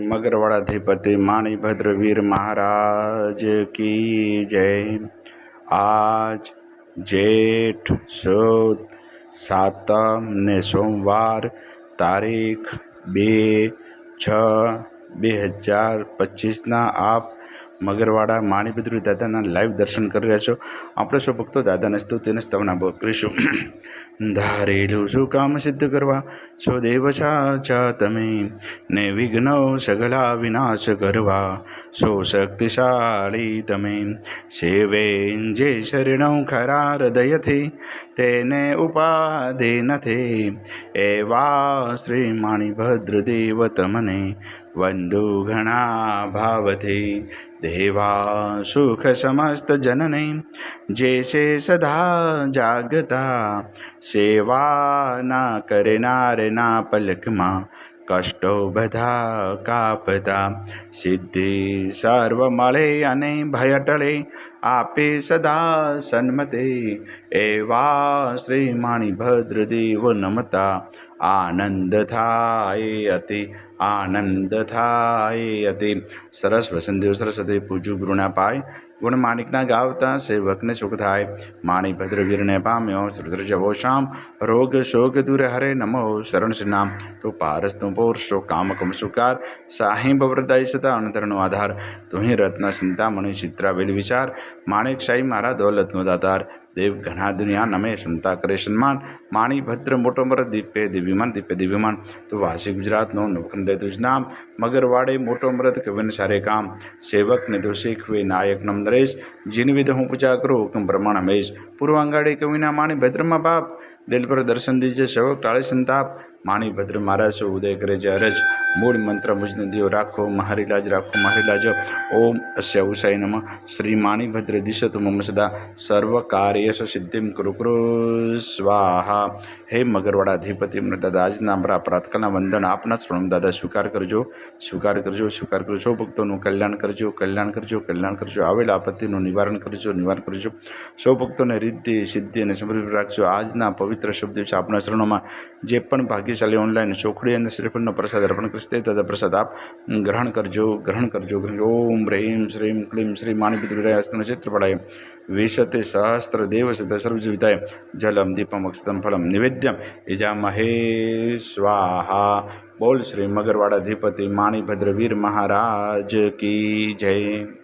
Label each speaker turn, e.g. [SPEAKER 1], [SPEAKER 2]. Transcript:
[SPEAKER 1] मगरवाड़ाधिपति माणिभद्र वीर महाराज की जय। आज जेठ सुद सातम ने सोमवार तारीख 2/6/2025 आप मगरवाड़ा माणिभद्र दादा लाइव दर्शन कर रहा छो। આપણે સૌ ભક્તો દાદાને સ્તુતિને સ્તવના બોધ કરીશું। ધારેલું શું કામ સિદ્ધ કરવા છો દેવ સાચા તમે, ને વિઘ્નો સગલા વિનાશ કરવા સો શક્તિશાળી તમે। સેવે જે શરણો ખરા હૃદયથી તેને ઉપાધિ નથી, એવા શ્રી માણિભદ્ર દેવ તમને વંદુ ઘણા ભાવથી। દેવા સુખ સમસ્ત જનને જેસે સદા જાગતા, સેવા ના કરનારના પલકમાં કષ્ટો બધા કાપતા। સિદ્ધિ સર્વ મળે અને ભય ટળે આપે સદા સન્મતે, એવા શ્રી માણિભદ્ર દેવ નમતા આનંદ થાય અતિ, આનંદ થાય અતિ। સરસ વસંતદેવ સરસ્વતી પૂજ્યું ગુરુના પાય, ગુણ માણિકના ગાવતા સેવકને સુખ થાય। માણિભદ્ર વીરને પામ્યો શ્રુદ્ર જવો શામ, રોગ શોક દૂર હરે નમો શરણ શ્રી નામ। તો પારસ તું પૌરુષો કામ કમ સુકાર, સાહી ભવરદાય સદા અણધરનો આધાર। તુહી રત્ન ચિંતામણી ચિત્રાવેલ વિચાર, માણિક શાહી મારા દોલતનો દાતાર। દેવ ઘણા દુનિયા નમે ક્ષમતા કરે સન્માન, માણિભદ્ર મોટો મર દીપે દિવ્યમાન દીપે દિવ્યમાન। તો વાસી ગુજરાતનો નવખંડે તુજ નામ, મગરવાડે મોટો મૃત કવિન સારે કામ। સેવકને તો શીખવે નાયક નમ નરેશ, જીન વિધ હું પૂજા કરું હુકમ પ્રમાણ હમેશ। પૂર્વાંગાડે કવિના માણિભદ્રમાં બાપ, દિલ પર દર્શન દીજે સેવક ટાળે સંતાપ। માણિભદ્ર મારા છો ઉદય કરે છે અરજ, મૂળ મંત્ર મુજને દિયો રાખો મારી લાજ રાખો મારી લાજ। ઓમ અસ્ય ઉષાય નમઃ। શ્રી માણિભદ્ર દિશતુ મમ સદા, સર્વ કાર્યશ સિદ્ધિમ કુરુ કુરુ સ્વાહા। હે મગરવાડાધિપતિ દાદા, આજના અમારા પ્રાતકાળના વંદન આપના શ્રવણ દાદા સ્વીકાર કરજો, સ્વીકાર કરજો, સ્વીકાર કરજો। સૌ ભક્તોનું કલ્યાણ કરજો, કલ્યાણ કરજો, કલ્યાણ કરજો। આવેલા આપત્તિનું નિવારણ કરજો, નિવારણ કરજો। સૌ ભક્તોને રિદ્ધિ સિદ્ધિ અને સમૃદ્ધિ રાખજો। આજના પવિત્ર શુભ દિવસે આપના શરણોમાં જે પણ ભાગ્યશાળી ઓનલાઈન ચોખડી અને શ્રીફળનો પ્રસાદ અર્પણ કરશે તે પ્રસાદ આપ ગ્રહણ કરજો, ગ્રહણ કરજો, ગ્રહણ। ઓમ હ્રીમ શ્રીમ ક્લીમ શ્રી માણિભદ્રાય હસ્તન ચિત્રપડાય વિશતે સહસ્ત્ર દેવ સદ સર્વજીવિતાય, જલમ દીપમ અક્ષતમ ફલમ નિવેદ્યમ યજામહે સ્વાહા। બોલ શ્રી મગરવાડાધિપતિ માણિભદ્ર વીર મહારાજ કી જય।